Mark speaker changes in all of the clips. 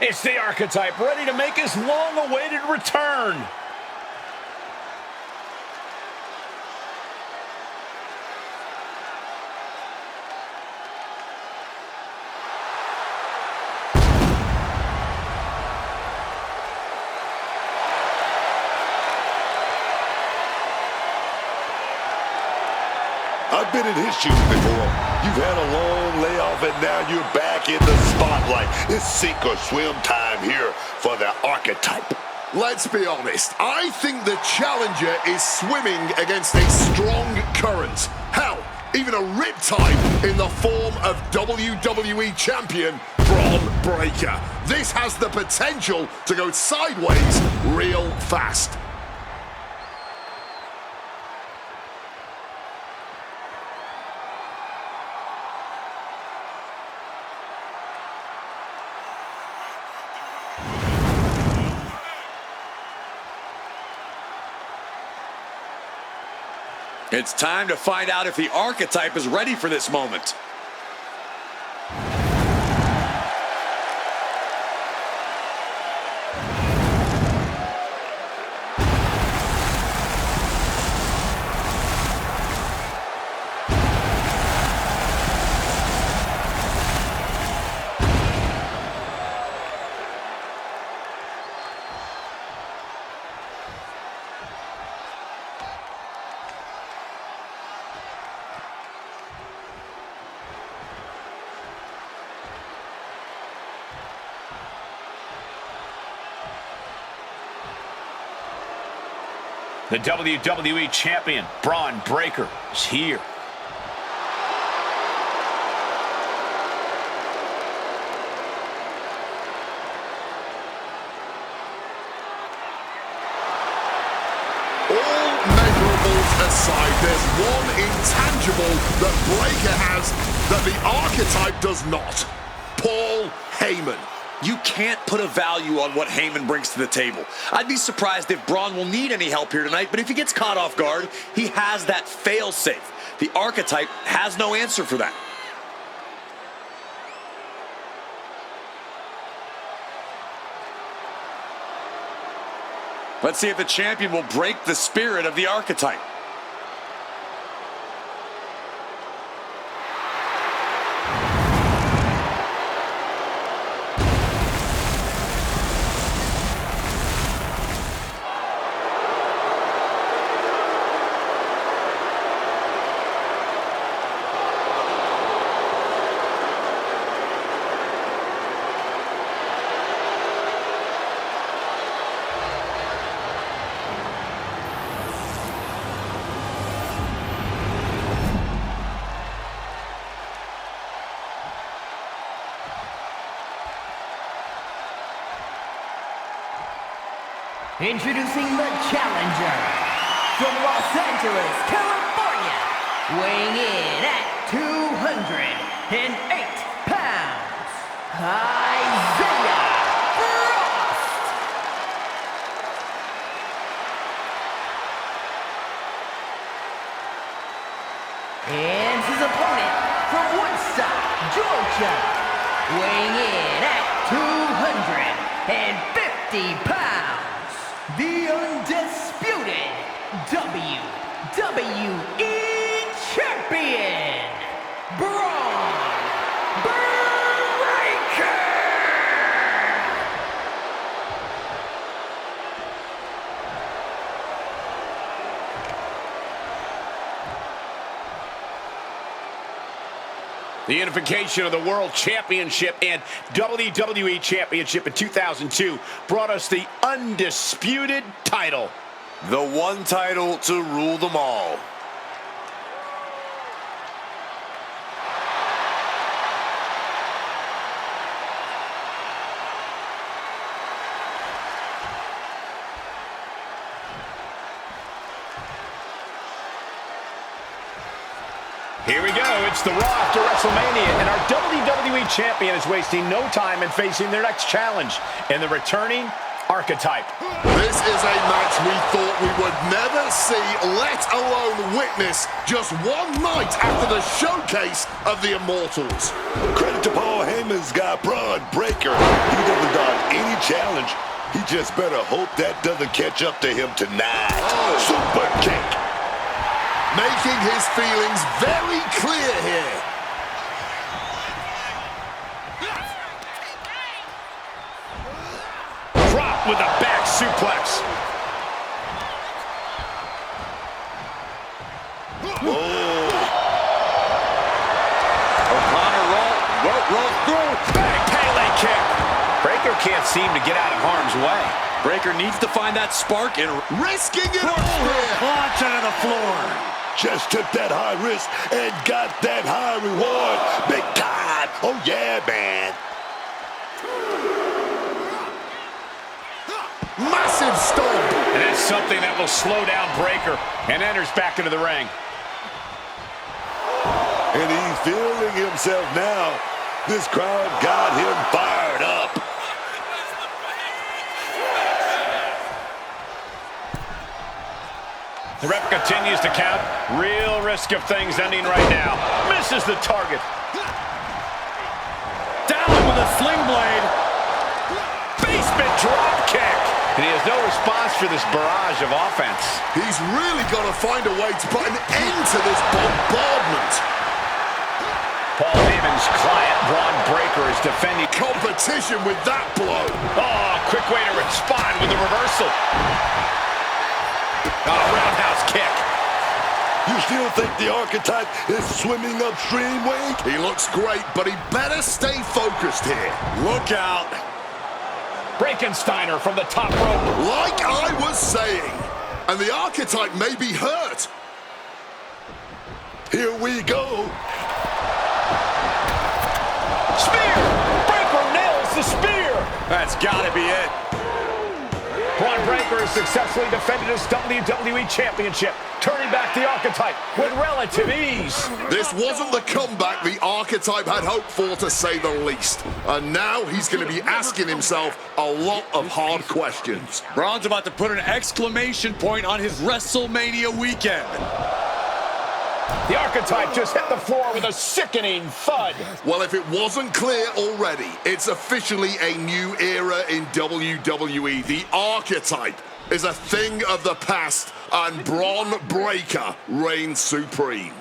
Speaker 1: It's the Archetype, ready to make his long-awaited return.
Speaker 2: I've been in his shoes before. You've had a long layoff and now you're back in the spotlight. It's sink or swim time here for the Archetype.
Speaker 3: Let's be honest, I think the challenger is swimming against a strong current. Hell, even a riptide in the form of WWE Champion Bron Breakker. This has the potential to go sideways real fast.
Speaker 4: It's time to find out if the Archetype is ready for this moment.
Speaker 1: The WWE Champion, Bron Breakker, is here.
Speaker 3: All measurables aside, there's one intangible that Breakker has that the Archetype does not. Paul Heyman.
Speaker 4: You can't put a value on what Heyman brings to the table. I'd be surprised if Braun will need any help here tonight, but if he gets caught off guard, he has that fail-safe. The Archetype has no answer for that. Let's see if the champion will break the spirit of the Archetype.
Speaker 5: Introducing the challenger from Los Angeles, California, weighing in at 208 pounds, Isaiah Frost. And his opponent from Woodstock, Georgia, weighing in at 250 pounds. The undisputed WWE Champion, Bron Breakker!
Speaker 1: The unification of the World Championship and WWE Championship in 2002 brought us the undisputed title.
Speaker 2: The one title to rule them all.
Speaker 1: Here we go, it's the Raw after WrestleMania, and our WWE Champion is wasting no time in facing their next challenge. And the returning Archetype.
Speaker 3: This is a match we thought we would never see, let alone witness, just one night after the showcase of the Immortals.
Speaker 2: Credit to Paul Heyman's guy, Braun Breaker. He doesn't dodge any challenge. He just better hope that doesn't catch up to him tonight. Super kick.
Speaker 3: Making his feelings very clear here.
Speaker 1: Drop with a back suplex.
Speaker 4: O'Connor roll through.
Speaker 1: Back Pele kick. Breaker can't seem to get out of harm's way.
Speaker 4: Breaker needs to find that spark and
Speaker 3: Risking it all here.
Speaker 4: launch onto the floor.
Speaker 2: Just took that high risk and got that high reward. Big time. Oh, yeah, man.
Speaker 3: Massive stomp.
Speaker 1: And that's something that will slow down Breaker and enters back into the ring.
Speaker 2: And he's feeling himself now. This crowd got him fired up.
Speaker 1: The ref continues to count. Real risk of things ending right now. Misses the target.
Speaker 4: Down with a sling blade.
Speaker 1: Basement drop kick. And he has no response for this barrage of offense.
Speaker 3: He's really got to find a way to put an end to this bombardment.
Speaker 1: Paul Heyman's client, Braun Breaker, is defending.
Speaker 3: Competition with that blow.
Speaker 1: Oh, quick way to respond with the reversal. Roundhouse kick.
Speaker 2: You still think the Archetype is swimming upstream, Wade?
Speaker 3: He looks great, but he better stay focused here.
Speaker 4: Look out.
Speaker 1: Frankensteiner from the top rope.
Speaker 3: Like I was saying, and the Archetype may be hurt.
Speaker 2: Here we go.
Speaker 1: Spear! Breaker nails the spear!
Speaker 4: That's gotta be it.
Speaker 1: Braun Breaker has successfully defended his WWE Championship, turning back the Archetype with relative ease.
Speaker 3: This wasn't the comeback the Archetype had hoped for, to say the least. And now he's going to be asking himself a lot of hard questions.
Speaker 4: Braun's about to put an exclamation point on his WrestleMania weekend.
Speaker 1: The Archetype just hit the floor with a sickening thud.
Speaker 3: Well, if it wasn't clear already, it's officially a new era in WWE. The Archetype is a thing of the past, and Braun Breaker reigns supreme.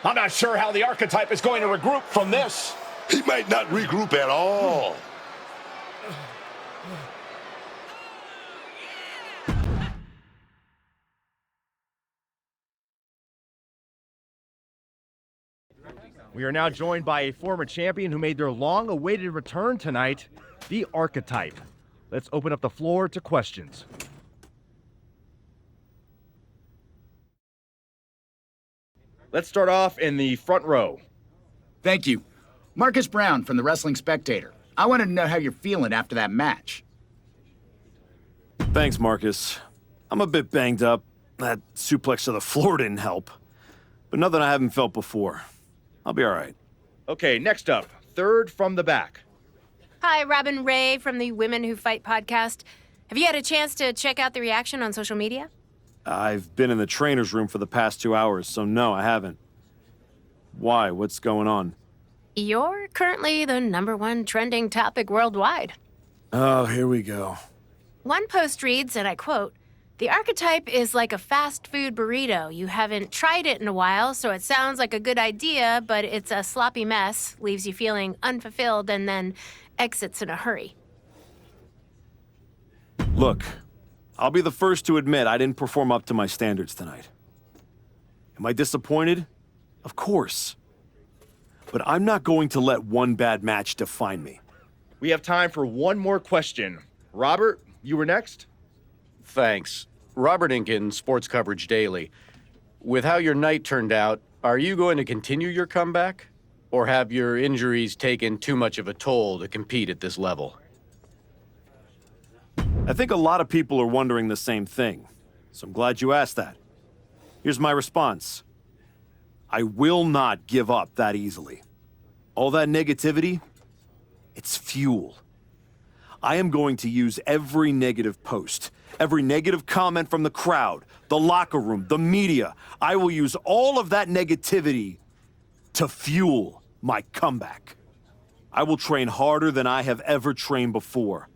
Speaker 1: I'm not sure how the Archetype is going to regroup from this.
Speaker 2: He might not regroup at all.
Speaker 6: We are now joined by a former champion who made their long-awaited return tonight, the Archetype. Let's open up the floor to questions. Let's start off in the front row.
Speaker 7: Thank you. Marcus Brown from the Wrestling Spectator. I wanted to know how you're feeling after that match.
Speaker 8: Thanks, Marcus. I'm a bit banged up. That suplex to the floor didn't help. But nothing I haven't felt before. I'll be all right.
Speaker 6: Okay, next up, third from the back.
Speaker 9: Hi, Robin Ray from the Women Who Fight podcast. Have you had a chance to check out the reaction on social media?
Speaker 8: I've been in the trainer's room for the past 2 hours, so no, I haven't. Why? What's going on?
Speaker 9: You're currently the #1 trending topic worldwide.
Speaker 8: Oh, here we go.
Speaker 9: One post reads, and I quote, "The Archetype is like a fast food burrito. You haven't tried it in a while, so it sounds like a good idea, but it's a sloppy mess, leaves you feeling unfulfilled, and then exits in a hurry."
Speaker 8: Look, I'll be the first to admit I didn't perform up to my standards tonight. Am I disappointed? Of course. But I'm not going to let one bad match define me.
Speaker 6: We have time for one more question. Robert, you were next?
Speaker 10: Thanks. Robert Inkin, Sports Coverage Daily. With how your night turned out, are you going to continue your comeback? Or have your injuries taken too much of a toll to compete at this level?
Speaker 8: I think a lot of people are wondering the same thing, so I'm glad you asked that. Here's my response. I will not give up that easily. All that negativity, it's fuel. I am going to use every negative post, every negative comment from the crowd, the locker room, the media. I will use all of that negativity to fuel my comeback. I will train harder than I have ever trained before.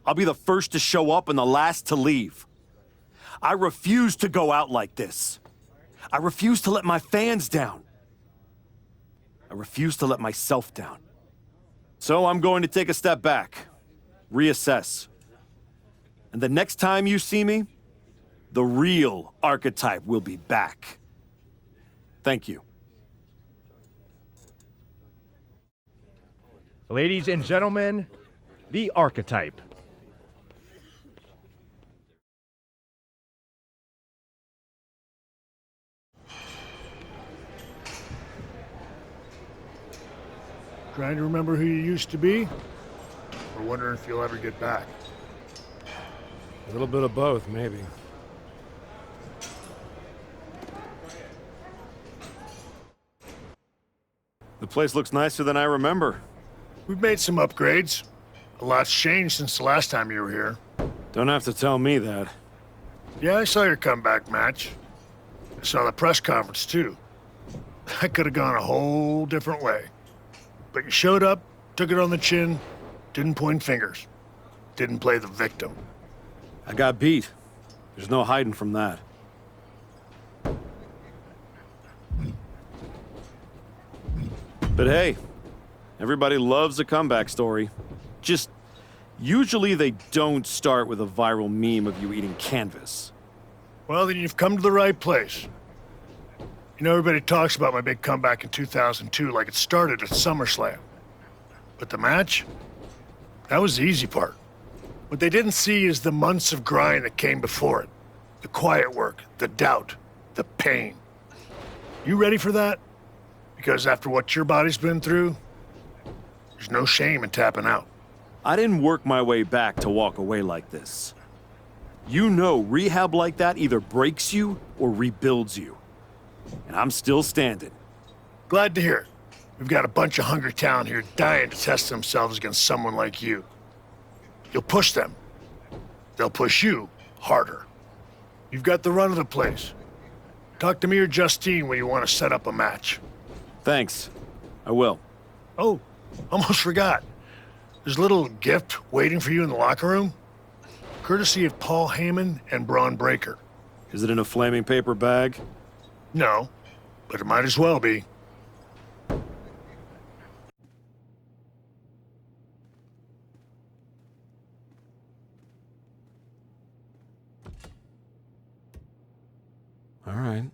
Speaker 8: I'll be the first to show up and the last to leave. I refuse to go out like this. I refuse to let my fans down. I refuse to let myself down. So I'm going to take a step back, reassess. And the next time you see me, the real archetype will be back. Thank you.
Speaker 6: Ladies and gentlemen, the archetype.
Speaker 11: Trying to remember who you used to be? Or wondering if you'll ever get back?
Speaker 12: A little bit of both, maybe.
Speaker 8: The place looks nicer than I remember.
Speaker 11: We've made some upgrades. A lot's changed since the last time you were here.
Speaker 8: Don't have to tell me that.
Speaker 11: Yeah, I saw your comeback match. I saw the press conference, too. That could have gone a whole different way. But you showed up, took it on the chin, didn't point fingers, didn't play the victim.
Speaker 8: I got beat. There's no hiding from that. But hey, everybody loves a comeback story. Just, usually they don't start with a viral meme of you eating canvas.
Speaker 11: Well, then you've come to the right place. You know, everybody talks about my big comeback in 2002 like it started at SummerSlam. But the match? That was the easy part. What they didn't see is the months of grind that came before it. The quiet work, the doubt, the pain. You ready for that? Because after what your body's been through, there's no shame in tapping out.
Speaker 8: I didn't work my way back to walk away like this. You know, rehab like that either breaks you or rebuilds you. And I'm still standing.
Speaker 11: Glad to hear it. We've got a bunch of hungry talent here dying to test themselves against someone like you. You'll push them. They'll push you harder. You've got the run of the place. Talk to me or Justine when you want to set up a match.
Speaker 8: Thanks. I will.
Speaker 11: Oh, almost forgot. There's a little gift waiting for you in the locker room. Courtesy of Paul Heyman and Braun Breaker.
Speaker 8: Is it in a flaming paper bag?
Speaker 11: No, but it might as well be.
Speaker 8: All right.